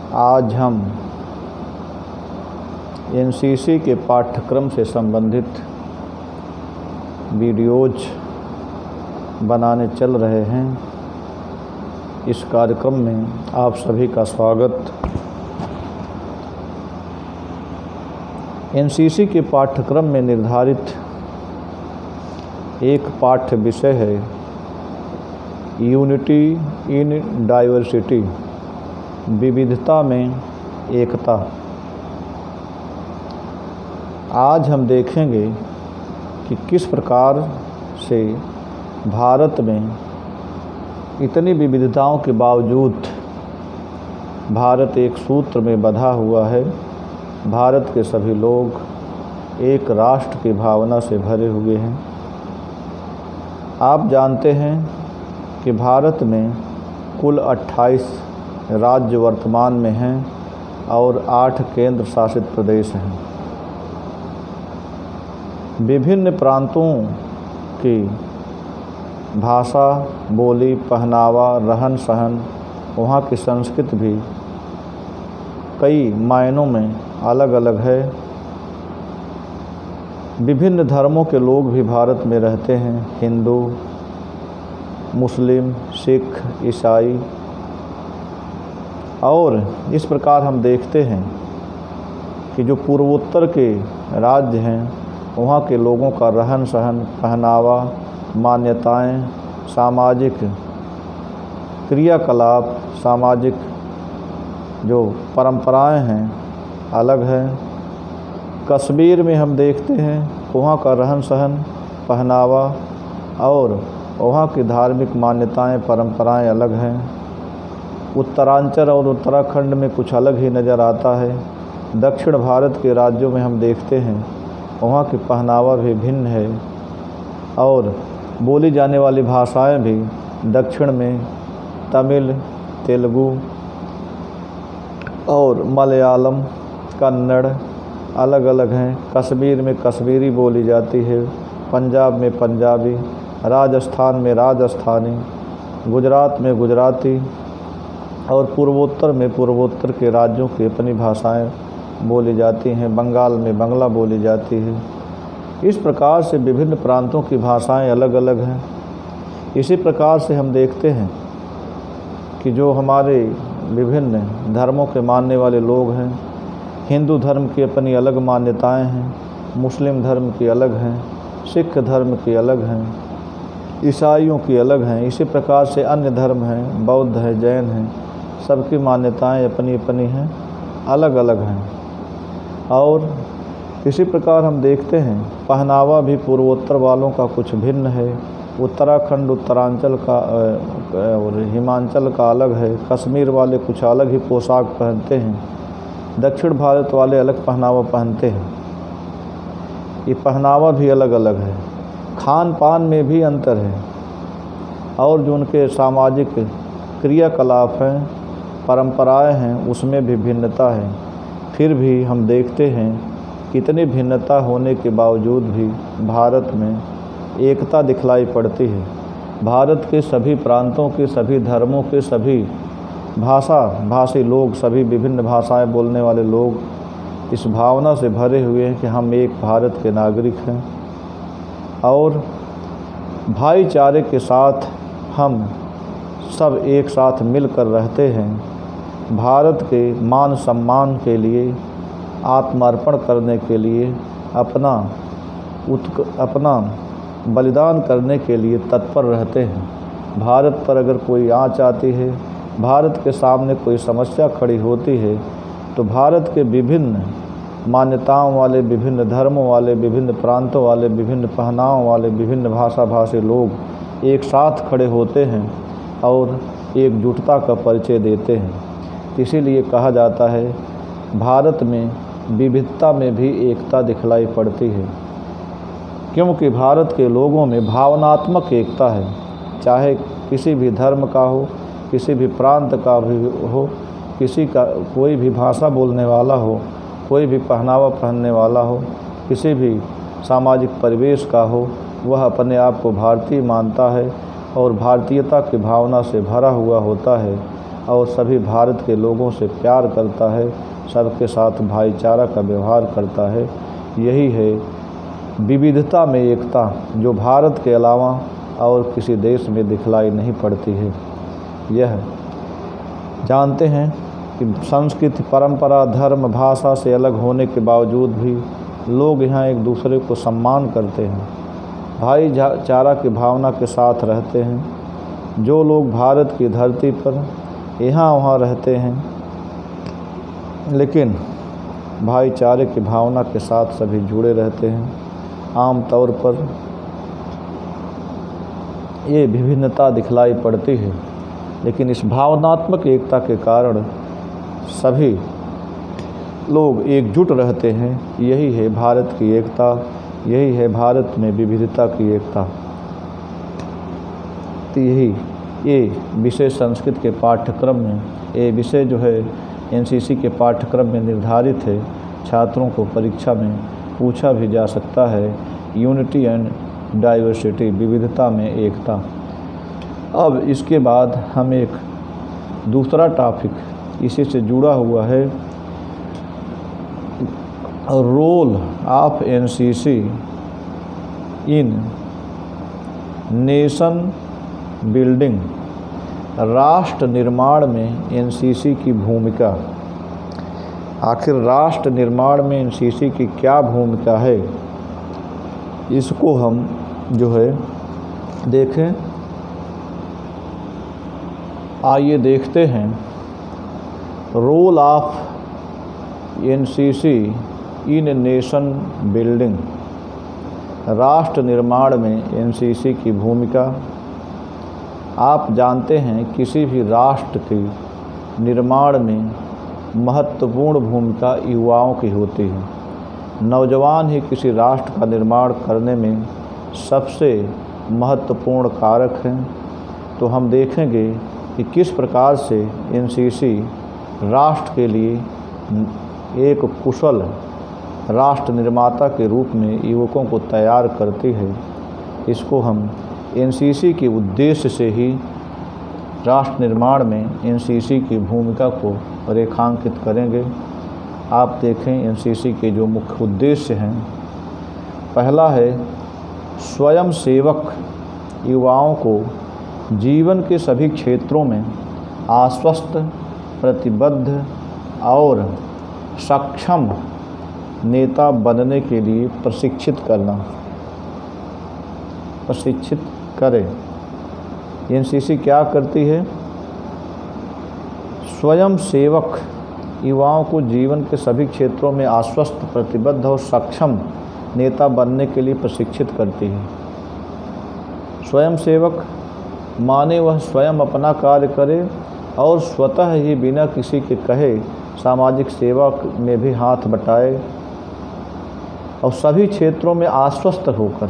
आज हम एनसीसी के पाठ्यक्रम से संबंधित वीडियोज बनाने चल रहे हैं। इस कार्यक्रम में आप सभी का स्वागत। एनसीसी के पाठ्यक्रम में निर्धारित एक पाठ्य विषय है यूनिटी इन डाइवर्सिटी, विविधता में एकता। आज हम देखेंगे कि किस प्रकार से भारत में इतनी विविधताओं के बावजूद भारत एक सूत्र में बंधा हुआ है। भारत के सभी लोग एक राष्ट्र की भावना से भरे हुए हैं। आप जानते हैं कि भारत में कुल 28 राज्य वर्तमान में हैं और 8 केंद्र शासित प्रदेश हैं। विभिन्न प्रांतों की भाषा, बोली, पहनावा, रहन सहन, वहाँ की संस्कृति भी कई मायनों में अलग अलग है। विभिन्न धर्मों के लोग भी भारत में रहते हैं, हिंदू, मुस्लिम, सिख, ईसाई। और इस प्रकार हम देखते हैं कि जो पूर्वोत्तर के राज्य हैं वहाँ के लोगों का रहन सहन, पहनावा, मान्यताएं, सामाजिक क्रियाकलाप, सामाजिक जो परंपराएं हैं अलग है। कश्मीर में हम देखते हैं वहाँ का रहन सहन, पहनावा और वहाँ की धार्मिक मान्यताएं, परंपराएं अलग हैं। उत्तरांचल और उत्तराखंड में कुछ अलग ही नज़र आता है। दक्षिण भारत के राज्यों में हम देखते हैं वहाँ की पहनावा भी भिन्न है और बोली जाने वाली भाषाएं भी दक्षिण में तमिल, तेलुगु और मलयालम, कन्नड़ अलग अलग हैं। कश्मीर में कश्मीरी बोली जाती है, पंजाब में पंजाबी, राजस्थान में राजस्थानी, गुजरात में गुजराती और पूर्वोत्तर में पूर्वोत्तर के राज्यों की अपनी भाषाएं बोली जाती हैं। बंगाल में बांग्ला बोली जाती है। इस प्रकार से विभिन्न प्रांतों की भाषाएं अलग अलग हैं। इसी प्रकार से हम देखते हैं कि जो हमारे विभिन्न धर्मों के मानने वाले लोग हैं, हिंदू धर्म की अपनी अलग मान्यताएं हैं, मुस्लिम धर्म की अलग हैं, सिख धर्म की अलग हैं, ईसाइयों की अलग हैं। इसी प्रकार से अन्य धर्म हैं, बौद्ध हैं, जैन हैं, सबकी मान्यताएं अपनी अपनी हैं, अलग अलग हैं। और इसी प्रकार हम देखते हैं पहनावा भी पूर्वोत्तर वालों का कुछ भिन्न है। उत्तराखंड, उत्तरांचल का और हिमाचल का अलग है। कश्मीर वाले कुछ अलग ही पोशाक पहनते हैं। दक्षिण भारत वाले अलग पहनावा पहनते हैं। ये पहनावा भी अलग अलग है। खान पान में भी अंतर है और जो उनके सामाजिक क्रियाकलाप हैं, परंपराएं हैं, उसमें भी भिन्नता है। फिर भी हम देखते हैं कि इतनी भिन्नता होने के बावजूद भी भारत में एकता दिखलाई पड़ती है। भारत के सभी प्रांतों के, सभी धर्मों के, सभी भाषी लोग, सभी विभिन्न भाषाएं बोलने वाले लोग इस भावना से भरे हुए हैं कि हम एक भारत के नागरिक हैं और भाईचारे के साथ हम सब एक साथ मिलकर रहते हैं। भारत के मान सम्मान के लिए, आत्मार्पण करने के लिए, अपना बलिदान करने के लिए तत्पर रहते हैं। भारत पर अगर कोई आँच आती है, भारत के सामने कोई समस्या खड़ी होती है तो भारत के विभिन्न मान्यताओं वाले, विभिन्न धर्मों वाले, विभिन्न प्रांतों वाले, विभिन्न पहनावों वाले, विभिन्न भाषी लोग एक साथ खड़े होते हैं और एकजुटता का परिचय देते हैं। इसीलिए कहा जाता है भारत में विविधता में भी एकता दिखलाई पड़ती है, क्योंकि भारत के लोगों में भावनात्मक एकता है। चाहे किसी भी धर्म का हो, किसी भी प्रांत का भी हो, किसी का कोई भी भाषा बोलने वाला हो, कोई भी पहनावा पहनने वाला हो, किसी भी सामाजिक परिवेश का हो, वह अपने आप को भारतीय मानता है और भारतीयता की भावना से भरा हुआ होता है। और सभी भारत के लोगों से प्यार करता है, सबके साथ भाईचारा का व्यवहार करता है। यही है विविधता में एकता, जो भारत के अलावा और किसी देश में दिखलाई नहीं पड़ती है। यह जानते हैं कि संस्कृति, परंपरा, धर्म, भाषा से अलग होने के बावजूद भी लोग यहाँ एक दूसरे को सम्मान करते हैं, भाईचारा की भावना के साथ रहते हैं। जो लोग भारत की धरती पर यहाँ वहाँ रहते हैं, लेकिन भाईचारे की भावना के साथ सभी जुड़े रहते हैं। आम तौर पर ये विभिन्नता दिखलाई पड़ती है, लेकिन इस भावनात्मक एकता के कारण सभी लोग एकजुट रहते हैं। यही है भारत की एकता, यही है भारत में विविधता की एकता। तो यही ये विषय संस्कृत के पाठ्यक्रम में, ये विषय जो है एनसीसी के पाठ्यक्रम में निर्धारित है। छात्रों को परीक्षा में पूछा भी जा सकता है, यूनिटी एंड डाइवर्सिटी, विविधता में एकता। अब इसके बाद हम एक दूसरा टॉपिक इसी से जुड़ा हुआ है, role of NCC in nation building, राष्ट्र निर्माण में एनसीसी की भूमिका। आखिर राष्ट्र निर्माण में एनसीसी की क्या भूमिका है, इसको हम जो है देखें। आइए देखते हैं role of NCC in nation building, राष्ट्र निर्माण में एनसीसी की भूमिका। आप जानते हैं किसी भी राष्ट्र के निर्माण में महत्वपूर्ण भूमिका युवाओं की होती है। नौजवान ही किसी राष्ट्र का निर्माण करने में सबसे महत्वपूर्ण कारक हैं। तो हम देखेंगे कि किस प्रकार से एनसीसी राष्ट्र के लिए एक कुशल राष्ट्र निर्माता के रूप में युवकों को तैयार करती है। इसको हम एनसीसी के उद्देश्य से ही राष्ट्र निर्माण में एनसीसी की भूमिका को रेखांकित करेंगे। आप देखें एनसीसी के जो मुख्य उद्देश्य हैं, पहला है स्वयं सेवक युवाओं को जीवन के सभी क्षेत्रों में आश्वस्त, प्रतिबद्ध और सक्षम नेता बनने के लिए प्रशिक्षित करें। एनसीसी क्या करती है? स्वयं सेवक युवाओं को जीवन के सभी क्षेत्रों में आश्वस्त, प्रतिबद्ध और सक्षम नेता बनने के लिए प्रशिक्षित करती है। स्वयं सेवक माने वह स्वयं अपना कार्य करे और स्वतः ही बिना किसी के कहे सामाजिक सेवा में भी हाथ बटाए और सभी क्षेत्रों में आश्वस्त होकर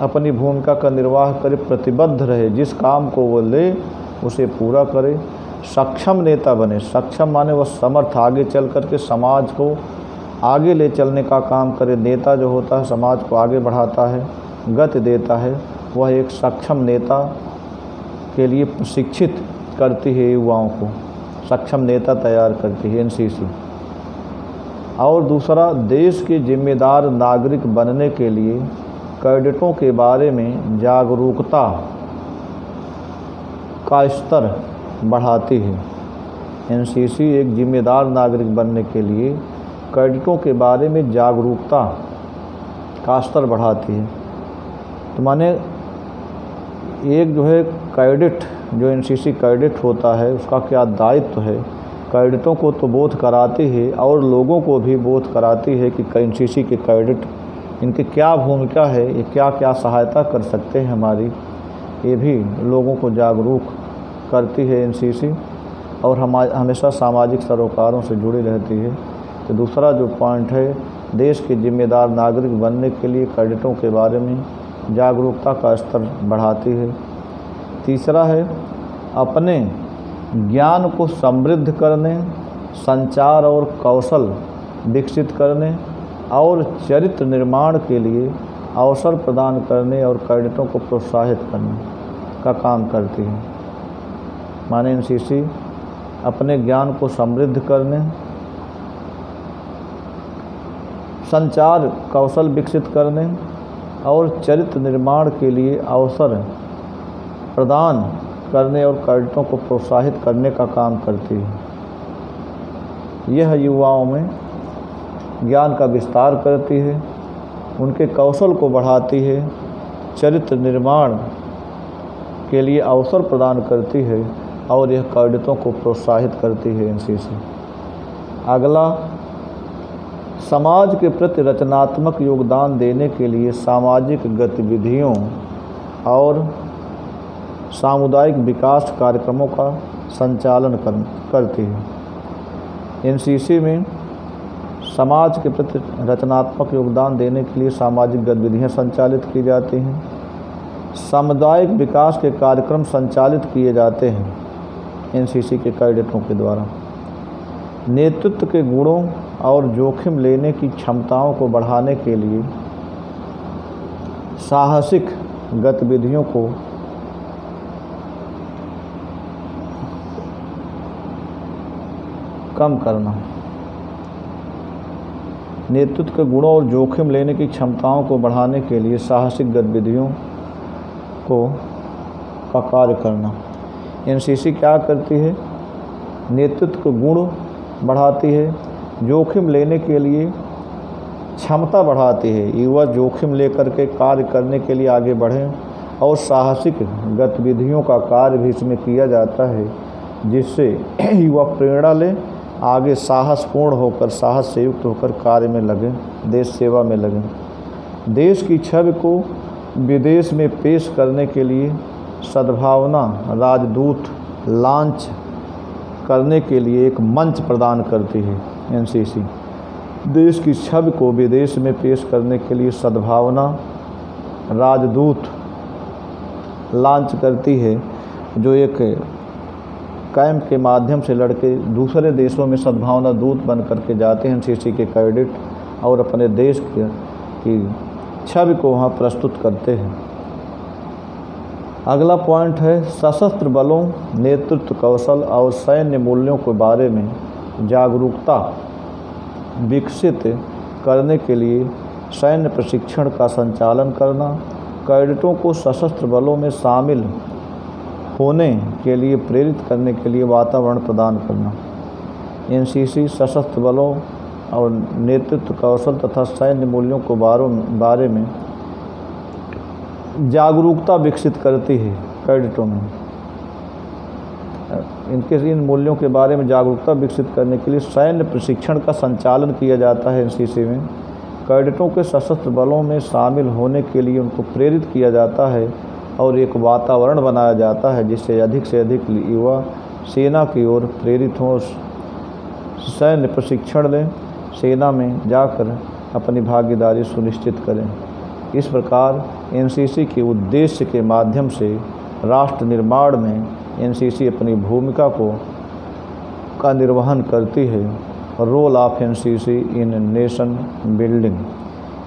अपनी भूमिका का निर्वाह करे, प्रतिबद्ध रहे, जिस काम को वो ले उसे पूरा करे, सक्षम नेता बने। सक्षम माने वह समर्थ, आगे चल कर के समाज को आगे ले चलने का काम करे। नेता जो होता है समाज को आगे बढ़ाता है, गति देता है, वह एक सक्षम नेता के लिए प्रशिक्षित करती है युवाओं को, सक्षम नेता तैयार करती है एनसीसी। और दूसरा, देश के जिम्मेदार नागरिक बनने के लिए कैडेटों के बारे में जागरूकता का स्तर बढ़ाती है। एनसीसी एक जिम्मेदार नागरिक बनने के लिए कैडेटों के बारे में जागरूकता का स्तर बढ़ाती है। तो माने एक जो है कैडेट, जो एनसीसी कैडेट होता है, उसका क्या दायित्व है? कैडेटों को तो बोध कराती है और लोगों को भी बोध कराती है कि एनसीसी के कैडेट, इनकी क्या भूमिका है, ये क्या क्या सहायता कर सकते हैं हमारी, ये भी लोगों को जागरूक करती है एनसीसी। और हमेशा सामाजिक सरोकारों से जुड़ी रहती है। तो दूसरा जो पॉइंट है, देश के जिम्मेदार नागरिक बनने के लिए कैडेटों के बारे में जागरूकता का स्तर बढ़ाती है। तीसरा है अपने ज्ञान को समृद्ध करने, संचार और कौशल विकसित करने और चरित्र निर्माण के लिए अवसर प्रदान करने और कैडेटों को प्रोत्साहित करने का काम करती है। माने एनसीसी अपने ज्ञान को समृद्ध करने, संचार कौशल विकसित करने और चरित्र निर्माण के लिए अवसर प्रदान करने और कैडेटों को प्रोत्साहित करने का काम करती है। यह युवाओं में ज्ञान का विस्तार करती है, उनके कौशल को बढ़ाती है, चरित्र निर्माण के लिए अवसर प्रदान करती है और यह कैडेटों को प्रोत्साहित करती है एनसीसी। अगला, समाज के प्रति रचनात्मक योगदान देने के लिए सामाजिक गतिविधियों और सामुदायिक विकास कार्यक्रमों का संचालन करती है। एनसीसी में समाज के प्रति रचनात्मक योगदान देने के लिए सामाजिक गतिविधियां संचालित की जाती हैं, सामुदायिक विकास के कार्यक्रम संचालित किए जाते हैं एनसीसी के कैडेटों के द्वारा। नेतृत्व के गुणों और जोखिम लेने की क्षमताओं को बढ़ाने के लिए साहसिक गतिविधियों को कम करना, नेतृत्व के गुणों और जोखिम लेने की क्षमताओं को बढ़ाने के लिए साहसिक गतिविधियों का कार्य करना। एनसीसी क्या करती है? नेतृत्व के गुण बढ़ाती है, जोखिम लेने के लिए क्षमता बढ़ाती है, युवा जोखिम लेकर के कार्य करने के लिए आगे बढ़ें और साहसिक गतिविधियों का कार्य भी इसमें किया जाता है, जिससे युवा प्रेरणा लें, आगे साहसपूर्ण होकर, साहस से युक्त होकर कार्य में लगें, देश सेवा में लगें। देश की छवि को विदेश में पेश करने के लिए सद्भावना राजदूत लॉन्च करने के लिए एक मंच प्रदान करती है एनसीसी। देश की छवि को विदेश में पेश करने के लिए सद्भावना राजदूत लॉन्च करती है, जो एक कैंप के माध्यम से लड़के दूसरे देशों में सद्भावना दूत बन करके जाते हैं एनसीसी के कैडेट और अपने देश की छवि को वहाँ प्रस्तुत करते हैं। अगला पॉइंट है सशस्त्र बलों, नेतृत्व कौशल और सैन्य मूल्यों के बारे में जागरूकता विकसित करने के लिए सैन्य प्रशिक्षण का संचालन करना, कैडेटों को सशस्त्र बलों में शामिल होने के लिए प्रेरित करने के लिए वातावरण प्रदान करना। एनसीसी सशस्त्र बलों और नेतृत्व कौशल तथा सैन्य मूल्यों के बारे में जागरूकता विकसित करती है कैडेटों में। इन मूल्यों के बारे में जागरूकता विकसित करने के लिए सैन्य प्रशिक्षण का संचालन किया जाता है एनसीसी में। कैडेटों के सशस्त्र बलों में शामिल होने के लिए उनको प्रेरित किया जाता है और एक वातावरण बनाया जाता है जिससे अधिक से अधिक युवा सेना की ओर प्रेरित हों, सैन्य प्रशिक्षण लें, सेना में जाकर अपनी भागीदारी सुनिश्चित करें। इस प्रकार एनसीसी के उद्देश्य के माध्यम से राष्ट्र निर्माण में एनसीसी अपनी भूमिका का निर्वहन करती है। Role of NCC in nation building,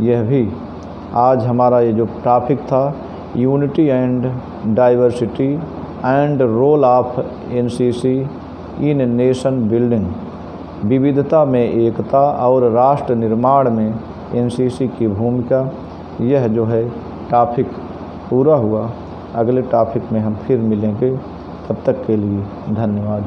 यह भी आज हमारा ये जो टॉपिक था, unity and diversity and role of NCC in nation building, विविधता में एकता और राष्ट्र निर्माण में एनसीसी की भूमिका, यह जो है टॉपिक पूरा हुआ। अगले टॉपिक में हम फिर मिलेंगे, तब तक के लिए धन्यवाद।